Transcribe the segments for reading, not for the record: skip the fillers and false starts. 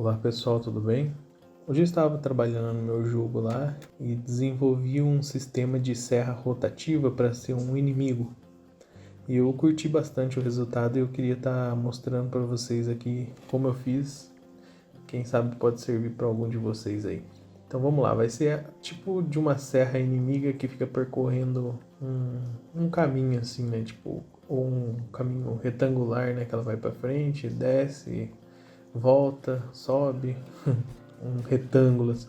Olá pessoal, tudo bem? Hoje eu estava trabalhando no meu jogo lá e desenvolvi um sistema de serra rotativa para ser um inimigo. E eu curti bastante o resultado e eu queria estar mostrando para vocês aqui como eu fiz. Quem sabe pode servir para algum de vocês aí. Então vamos lá, vai ser tipo de uma serra inimiga que fica percorrendo um caminho assim, né? Tipo, ou um caminho retangular, né? Que ela vai para frente, desce, volta, sobe, um retângulo assim.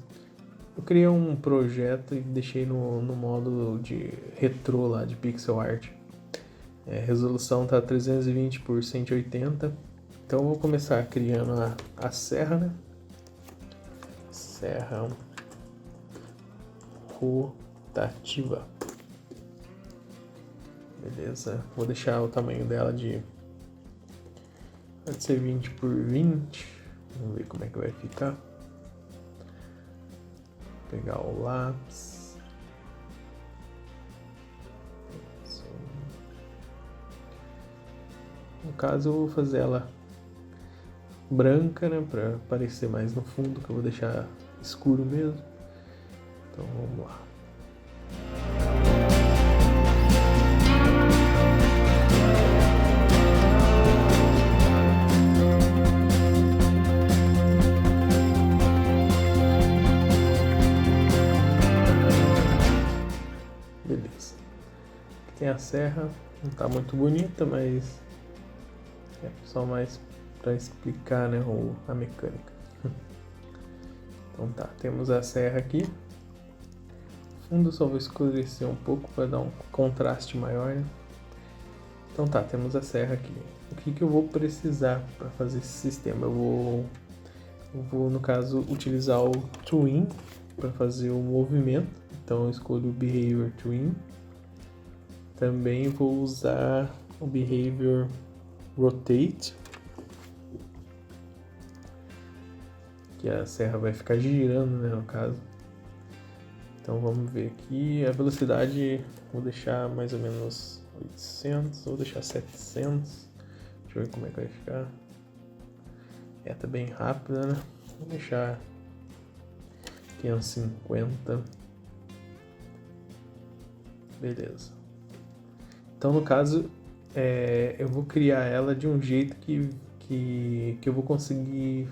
Eu criei um projeto e deixei no modo de retrô lá, de pixel art. A resolução tá 320 por 180. Então eu vou começar criando a serra, né? Serra rotativa. Beleza. Vou deixar o tamanho dela pode ser 20 por 20. Vamos ver como é que vai ficar. Vou pegar o lápis. No caso eu vou fazer ela branca, né, para aparecer mais no fundo, que eu vou deixar escuro mesmo. Então vamos lá. Beleza. Aqui tem a serra, não tá muito bonita, mas é só mais para explicar, né, a mecânica. Então tá, temos a serra aqui. O fundo eu só vou escurecer um pouco para dar um contraste maior, né? Então tá, temos a serra aqui. O que eu vou precisar para fazer esse sistema? Eu vou, no caso, utilizar o Twin para fazer o movimento. Então eu escolho o Behavior Twin. Também vou usar o Behavior Rotate, que a serra vai ficar girando, né, no caso. Então vamos ver aqui, a velocidade vou deixar mais ou menos 800, vou deixar 700. Deixa eu ver como é que vai ficar. Tá bem rápida, né? Vou deixar 550. Beleza. Então no caso, eu vou criar ela de um jeito que eu vou conseguir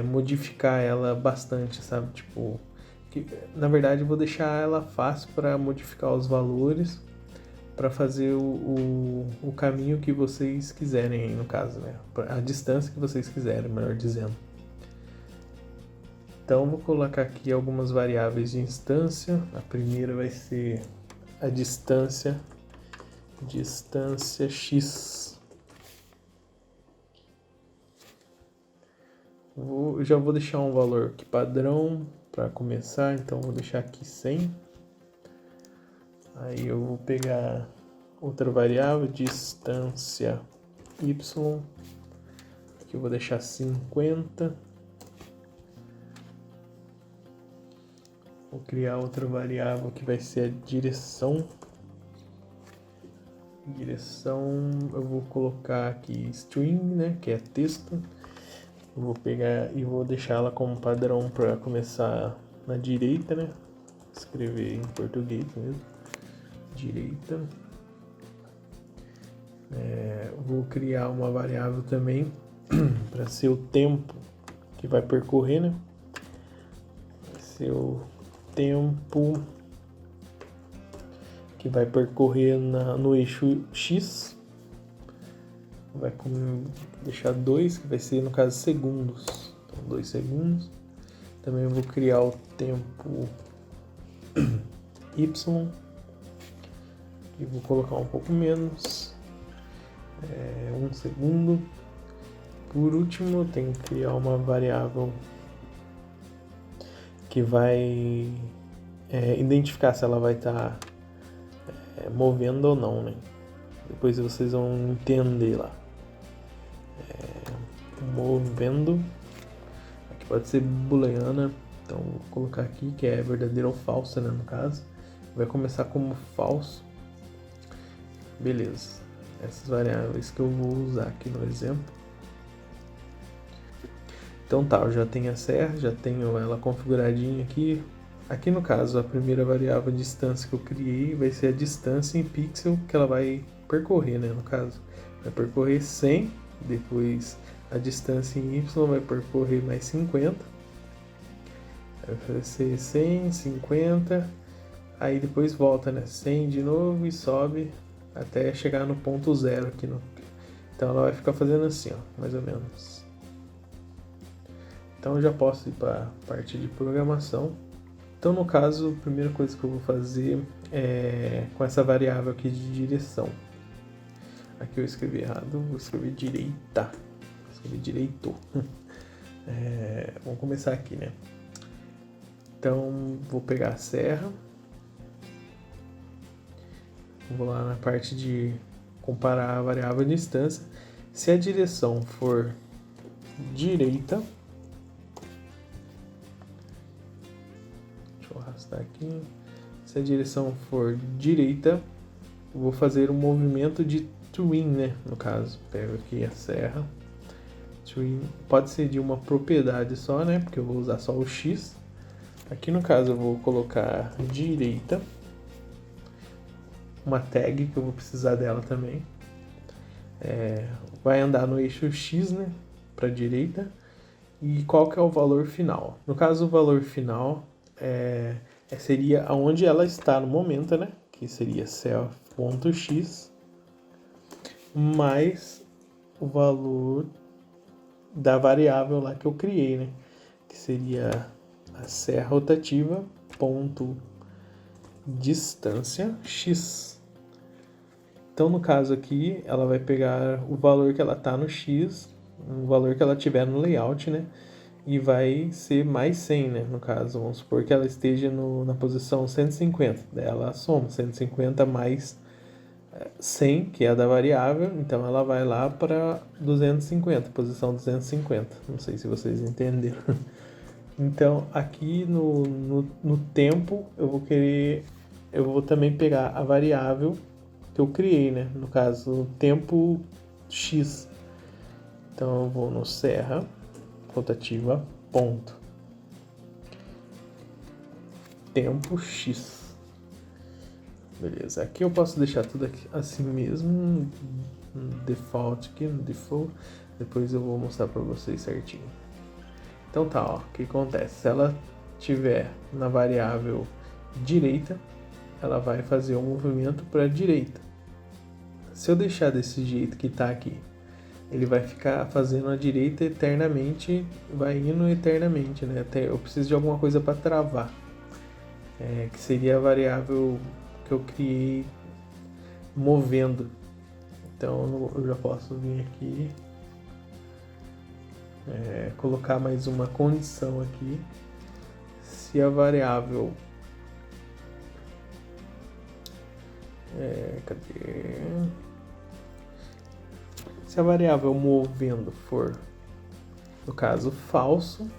modificar ela bastante, sabe? Tipo, na verdade eu vou deixar ela fácil para modificar os valores, para fazer o caminho que vocês quiserem, no caso, né? A distância que vocês quiserem, melhor dizendo. Então vou colocar aqui algumas variáveis de instância. A primeira vai ser a distância x. Já vou deixar um valor aqui padrão para começar, então vou deixar aqui 100. Aí eu vou pegar outra variável, distância y, aqui eu vou deixar 50. Vou criar outra variável que vai ser a direção. Eu vou colocar aqui string, né, que é texto. Eu vou pegar e vou deixar ela como padrão para começar na direita, né? Escrever em português mesmo. Direita. Vou criar uma variável também para ser o tempo que vai percorrer, né? Vai ser o tempo que vai percorrer no eixo X. Vai deixar 2, que vai ser, no caso, segundos. Então, 2 segundos. Também vou criar o tempo Y. E vou colocar um pouco menos. 1 segundo. Por último, eu tenho que criar uma variável que vai identificar se ela vai estar movendo ou não, né? Depois vocês vão entender lá. Movendo. Aqui pode ser booleana. Então vou colocar aqui que é verdadeira ou falsa, né, no caso. Vai começar como falso. Beleza. Essas variáveis que eu vou usar aqui no exemplo. Então tá, eu já tenho a serra, já tenho ela configuradinha aqui. Aqui no caso, a primeira variável de distância que eu criei vai ser a distância em pixel que ela vai percorrer, né? No caso, vai percorrer 100, depois a distância em y vai percorrer mais 50. Vai ser 100, 50, aí depois volta, né? 100 de novo e sobe até chegar no ponto zero aqui. Então ela vai ficar fazendo assim, ó, mais ou menos. Então eu já posso ir para a parte de programação. Então no caso, a primeira coisa que eu vou fazer é com essa variável aqui de direção. Aqui eu escrevi errado, vou escrever direita. Vou escrever direito. Vamos começar aqui, né? Então vou pegar a serra. Vou lá na parte de comparar a variável de distância. Se a direção for direita, deixa eu arrastar aqui. Se a direção for direita, eu vou fazer um movimento de twin, né? No caso, pego aqui a serra. Twin pode ser de uma propriedade só, né? Porque eu vou usar só o X. Aqui no caso eu vou colocar direita. Uma tag que eu vou precisar dela também. Vai andar no eixo X, né? Para a direita. E qual que é o valor final? No caso, o valor final seria aonde ela está no momento, né? Que seria self.x mais o valor da variável lá que eu criei, né? Que seria a serra rotativa ponto distância x. Então no caso aqui ela vai pegar o valor que ela tá no x, o valor que ela tiver no layout, né? E vai ser mais 100, né? No caso, vamos supor que ela esteja na posição 150. Daí ela soma 150 mais 100, que é a da variável. Então ela vai lá para 250, posição 250. Não sei se vocês entenderam. Então aqui no tempo eu vou também pegar a variável que eu criei, né? No caso, tempo x. Então eu vou no serra rotativa ponto tempo x. Beleza, aqui eu posso deixar tudo aqui assim mesmo, default aqui no default. Depois eu vou mostrar para vocês certinho. Então tá, ó, o que acontece? Se ela tiver na variável direita, ela vai fazer um movimento para a direita. Se eu deixar desse jeito que tá aqui, ele vai ficar fazendo a direita eternamente, vai indo eternamente, né? Até eu preciso de alguma coisa para travar, que seria a variável que eu criei movendo. Então eu já posso vir aqui, colocar mais uma condição aqui. Se a variável cadê? Se a variável movendo for, no caso, falso,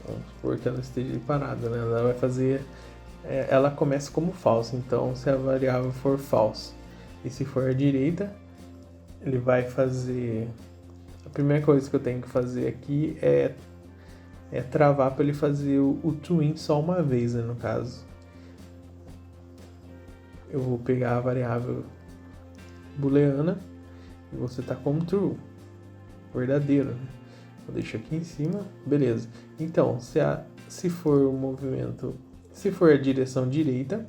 vamos supor que ela esteja parada, né? Ela vai fazer, ela começa como falso. Então, se a variável for falso e se for à direita, ele vai fazer. A primeira coisa que eu tenho que fazer aqui é travar para ele fazer o twin só uma vez, né? No caso, eu vou pegar a variável booleana e você tá como true, verdadeiro, né? Vou deixar aqui em cima, beleza. Então, se for o movimento, se for a direção direita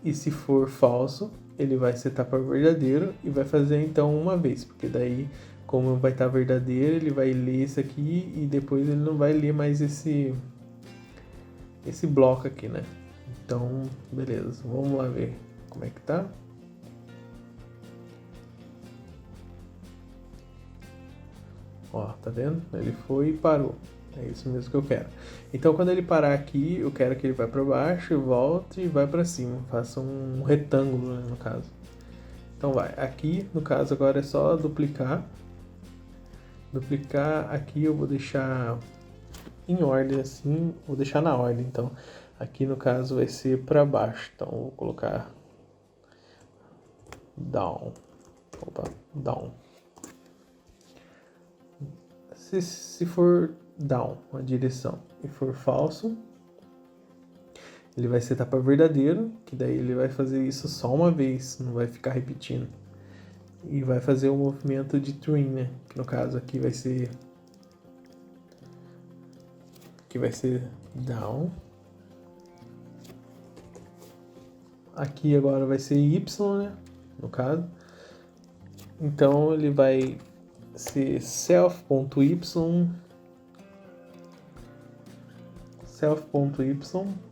e se for falso, ele vai setar para verdadeiro e vai fazer então uma vez, porque daí, como vai estar verdadeiro, ele vai ler isso aqui e depois ele não vai ler mais esse bloco aqui, né? Então, beleza, vamos lá ver como é que tá. Ó, tá vendo? Ele foi e parou. É isso mesmo que eu quero. Então, quando ele parar aqui, eu quero que ele vá para baixo, volte e vai para cima. Faça um retângulo, né, no caso. Então vai. Aqui, no caso, agora é só duplicar. Duplicar aqui eu vou deixar em ordem assim. Vou deixar na ordem, então. Aqui, no caso, vai ser para baixo. Então, vou colocar down. Opa, down. se for down a direção e for falso, ele vai setar para verdadeiro, que daí ele vai fazer isso só uma vez, não vai ficar repetindo. E vai fazer o movimento de twin, né? Que no caso aqui vai ser down. Aqui agora vai ser Y, né? No caso. Então ele vai ser self.y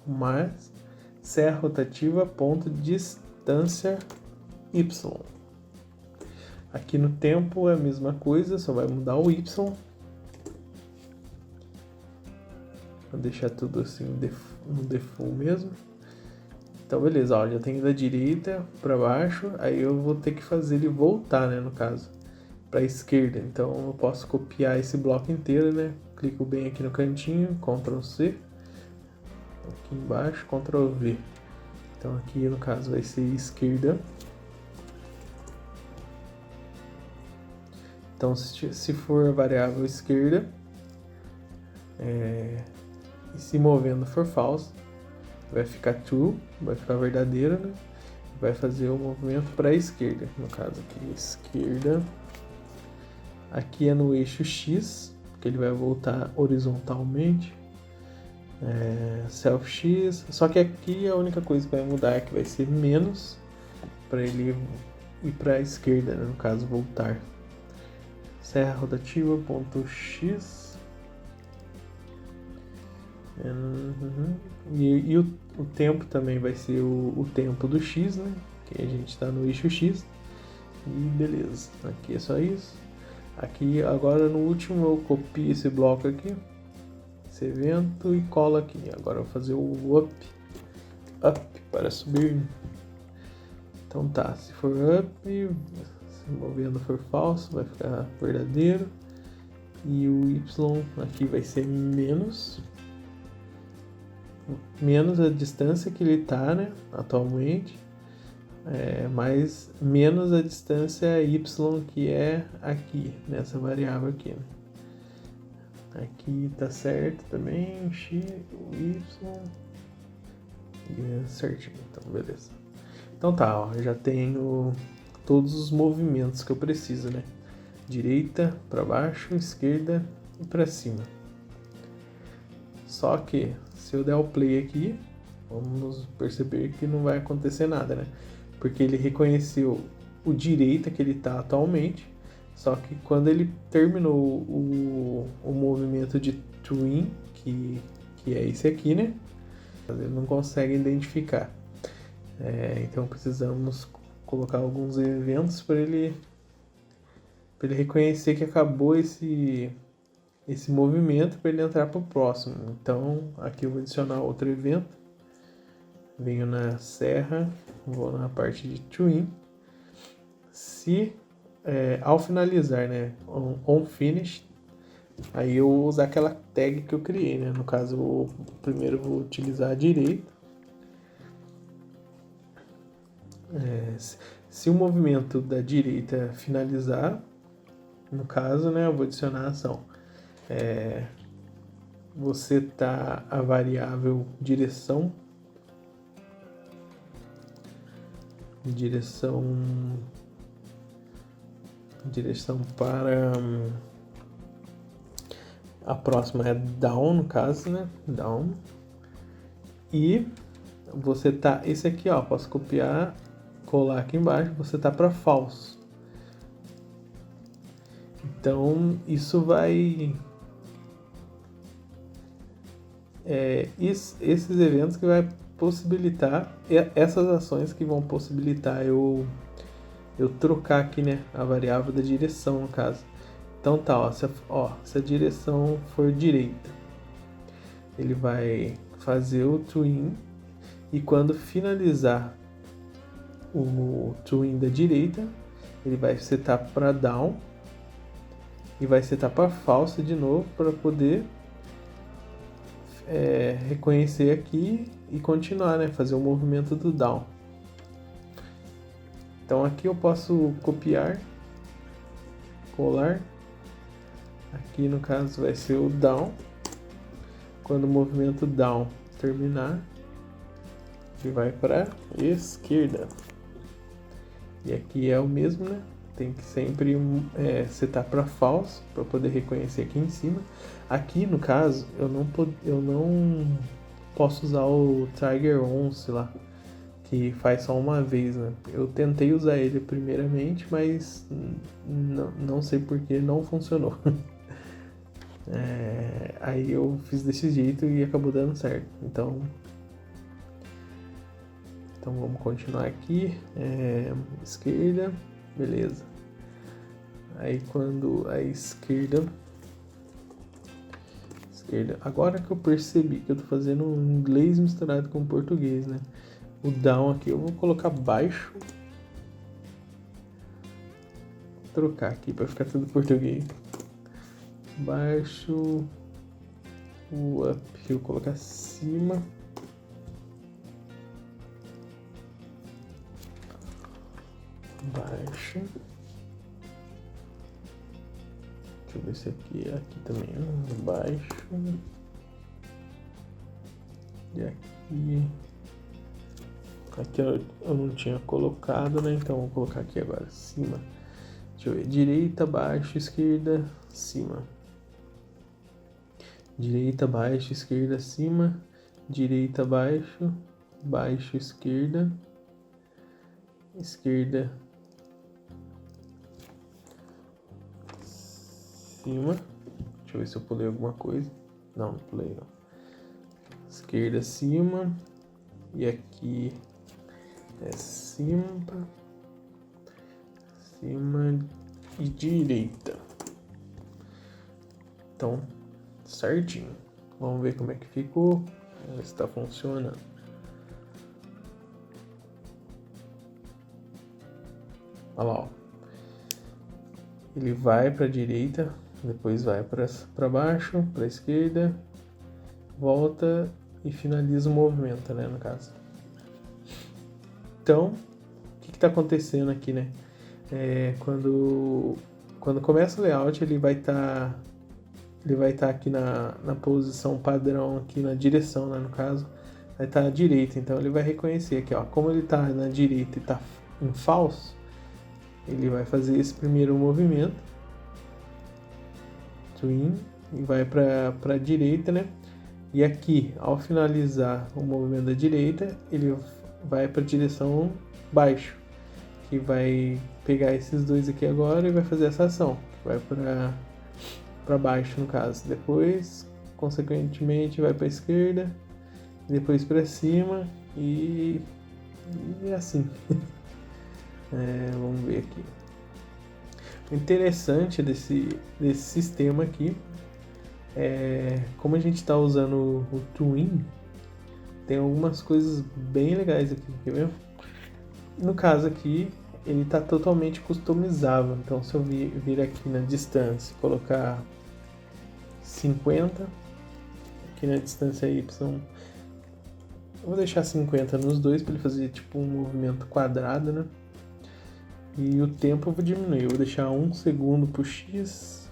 mais serra rotativa ponto distância y. Aqui no tempo é a mesma coisa, só vai mudar o y. Vou deixar tudo assim no default mesmo. Então beleza, ó, já tenho da direita para baixo, aí eu vou ter que fazer ele voltar, né, no caso, para a esquerda. Então eu posso copiar esse bloco inteiro, né? Clico bem aqui no cantinho, Ctrl C. Aqui embaixo, Ctrl V. Então aqui no caso vai ser esquerda. Então se for a variável esquerda, e se movendo for false, vai ficar true, vai ficar verdadeiro, né? Vai fazer o movimento para a esquerda, no caso aqui, esquerda. Aqui é no eixo X, que ele vai voltar horizontalmente. Self X, só que aqui a única coisa que vai mudar é que vai ser menos para ele ir para a esquerda, né? No caso voltar. Serra rotativa ponto X. E o tempo também vai ser o tempo do X, né? Que a gente está no eixo X. E beleza, aqui é só isso. Aqui agora no último eu copio esse bloco aqui, esse evento, e colo aqui. Agora eu vou fazer o up para subir. Então tá, se for up, se movendo for falso, vai ficar verdadeiro. E o Y aqui vai ser menos a distância que ele está, né, atualmente, mais menos a distância Y que é aqui, nessa variável aqui, né? Aqui tá certo também, X, Y, e é certinho, então beleza. Então tá, ó, já tenho todos os movimentos que eu preciso, né? Direita para baixo, esquerda e para cima. Só que se eu der o play aqui, vamos perceber que não vai acontecer nada, né? Porque ele reconheceu o direita que ele está atualmente, só que quando ele terminou o movimento de twin, que é esse aqui, né? Ele não consegue identificar. Então precisamos colocar alguns eventos para ele reconhecer que acabou esse movimento para ele entrar para o próximo. Então aqui eu vou adicionar outro evento, venho na serra, vou na parte de twin, se ao finalizar, né, on finish, aí eu vou usar aquela tag que eu criei, né? No caso, primeiro eu vou utilizar a direita. Se o movimento da direita finalizar, no caso, né, eu vou adicionar a ação. Você tá a variável direção para a próxima é down, no caso, né? Down. E você tá esse aqui, ó, posso copiar, colar aqui embaixo, você tá para false. Então isso vai esses eventos que vai possibilitar, essas ações que vão possibilitar eu trocar aqui, né, a variável da direção, no caso. Então tá, se a direção for direita, ele vai fazer o twin, e quando finalizar o twin da direita, ele vai setar para down e vai setar para false de novo, para poder reconhecer aqui e continuar, né, fazer o movimento do down. Então aqui eu posso copiar, colar, Aqui no caso vai ser o down. Quando o movimento down terminar, ele vai para esquerda. E aqui é o mesmo, né? Tem que sempre setar para false para poder reconhecer aqui em cima. Aqui no caso eu não posso usar o Trigger On, sei lá, que faz só uma vez, né? Eu tentei usar ele primeiramente, mas não sei porque não funcionou. Aí eu fiz desse jeito e acabou dando certo. Então vamos continuar aqui. Esquerda, beleza. Aí quando a esquerda. Agora que eu percebi que eu tô fazendo um inglês misturado com português, né? O down aqui eu vou colocar baixo. Vou trocar aqui para ficar tudo português. Baixo. O up eu vou colocar acima. Baixo. Deixa eu ver se aqui também é baixo. E aqui eu não tinha colocado, né? Então vou colocar aqui agora, cima. Deixa eu ver, direita, baixo, esquerda, cima. Direita, baixo, esquerda, cima. Direita, baixo, baixo, esquerda. Esquerda, cima. Deixa eu ver se eu pulei alguma coisa. Não pulei não. Esquerda, cima. E aqui é cima e direita. Então, certinho. Vamos ver como é que ficou. Vamos ver se está funcionando. Olha lá, ó. Ele vai para a direita, depois vai para baixo, para a esquerda, volta e finaliza o movimento, né, no caso. Então, o que está acontecendo aqui, né? Quando começa o layout, ele vai estar aqui na posição padrão, aqui na direção, né, no caso, vai estar à direita. Então ele vai reconhecer aqui, ó, como ele está na direita e está em falso, ele vai fazer esse primeiro movimento, twin, e vai para a direita, né? E aqui, ao finalizar o movimento da direita, ele vai para a direção baixo, que vai pegar esses dois aqui agora e vai fazer essa ação, que vai para baixo no caso. Depois, consequentemente, vai para a esquerda, depois para cima e assim. Vamos ver aqui. O interessante desse sistema aqui é como a gente está usando o Twin, tem algumas coisas bem legais aqui, quer ver? No caso aqui, ele está totalmente customizável. Então, se eu vir aqui na distância, colocar 50, aqui na distância Y, eu vou deixar 50 nos dois para ele fazer tipo um movimento quadrado, né? E o tempo eu vou diminuir, eu vou deixar 1 segundo pro X,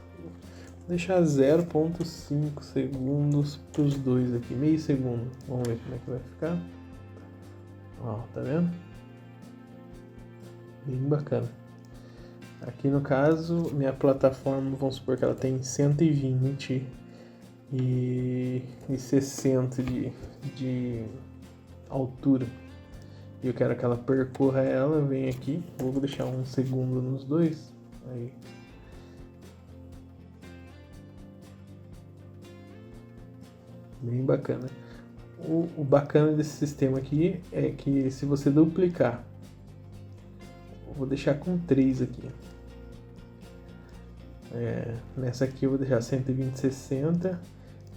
vou deixar 0,5 segundos pros dois aqui, meio segundo. Vamos ver como é que vai ficar. Ó, tá vendo? Bem bacana. Aqui no caso, minha plataforma, vamos supor que ela tem 120 e 60 de altura. E eu quero que ela percorra ela, vem aqui, vou deixar 1 segundo nos dois, aí. Bem bacana. O bacana desse sistema aqui é que se você duplicar, eu vou deixar com 3 aqui. Nessa aqui eu vou deixar 120, 60,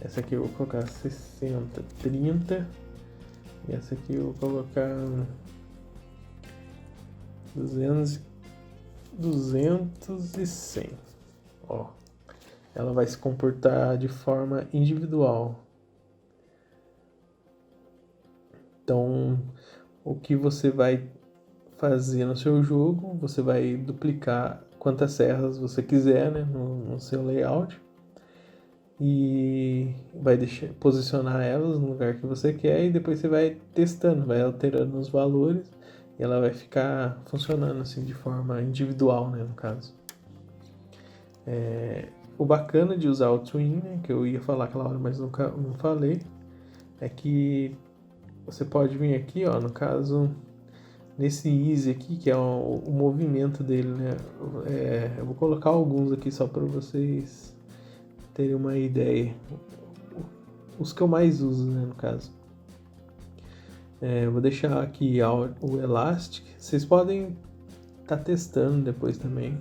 essa aqui eu vou colocar 60, 30, e essa aqui eu vou colocar 200 e 100. Ó, ela vai se comportar de forma individual. Então, o que você vai fazer no seu jogo, você vai duplicar quantas serras você quiser, né, no seu layout. e vai posicionar elas no lugar que você quer e depois você vai testando, vai alterando os valores e ela vai ficar funcionando assim de forma individual, né, no caso. O bacana de usar o Twin, né, que eu ia falar aquela hora, mas nunca não falei, é que você pode vir aqui, ó, no caso, nesse Easy aqui, que é o movimento dele, né? Eu vou colocar alguns aqui só para vocês terem uma ideia. Os que eu mais uso, né, no caso. Eu vou deixar aqui o Elastic. Vocês podem estar testando depois também.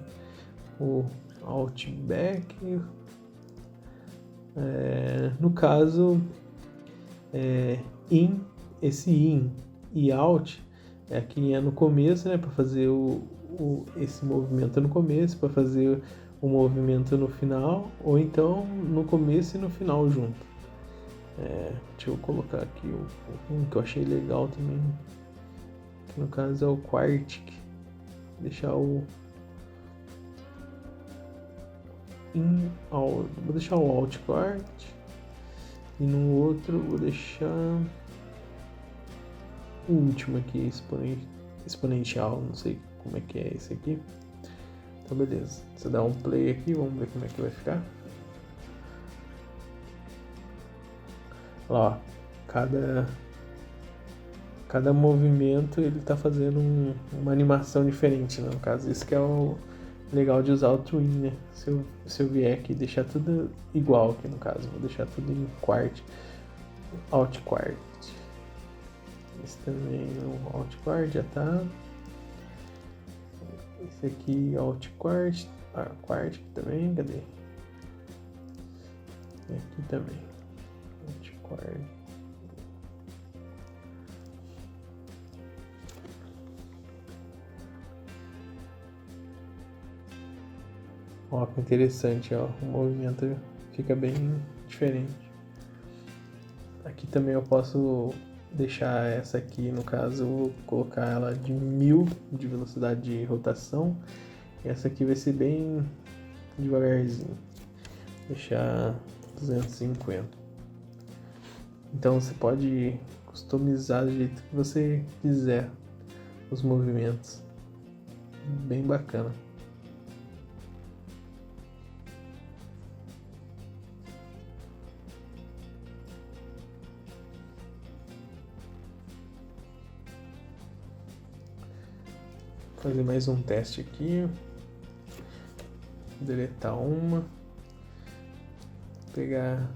O Outback. No caso, esse in e out aqui é no começo, né, para fazer esse movimento no começo, para fazer o movimento no final, ou então no começo e no final junto. Deixa eu colocar aqui um que eu achei legal também, que no caso é o Quartic. Deixar o vou deixar o Alt Quart, e no outro vou deixar o último aqui, exponencial, não sei como é que é esse aqui. Então beleza, você dá um play aqui, vamos ver como é que vai ficar. Ó, cada movimento ele tá fazendo uma animação diferente, né? No caso, isso que é o legal de usar o Twin, né? Se eu vier aqui deixar tudo igual aqui no caso, vou deixar tudo em Quart, Alt Quart. Esse também o Alt Quart já tá. Esse aqui Alt Quart, Quart também, cadê? E aqui também. Alt Quart. Ó, que interessante, ó. O movimento fica bem diferente. Aqui também eu posso deixar essa aqui, no caso, eu vou colocar ela de 1000 de velocidade de rotação. E essa aqui vai ser bem devagarzinho. Deixar 250. Então você pode customizar do jeito que você quiser os movimentos. Bem bacana. Vou fazer mais um teste aqui. Deletar uma. Pegar.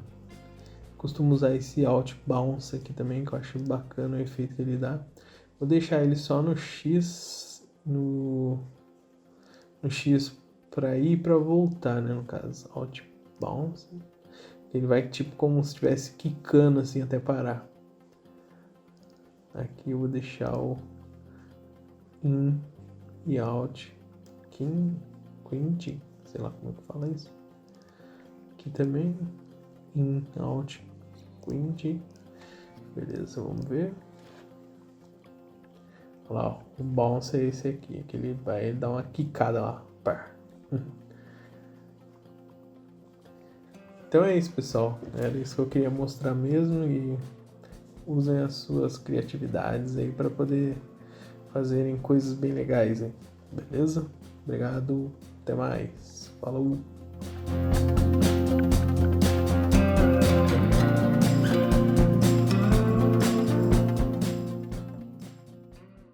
Costumo usar esse Alt Bounce aqui também, que eu acho bacana o efeito que ele dá. Vou deixar ele só no X. No X para ir e para voltar, né? No caso, Alt Bounce. Ele vai tipo como se estivesse quicando assim até parar. Aqui eu vou deixar o In e Out Quint, sei lá como é que fala isso. Aqui também In, Out, Quint. Beleza, vamos ver. Olha lá, ó, o bounce é esse aqui, que ele vai dar uma quicada lá. Pá. Então é isso, pessoal. Era isso que eu queria mostrar mesmo, e usem as suas criatividades aí para poder fazerem coisas bem legais, hein? Beleza? Obrigado, até mais. Falou!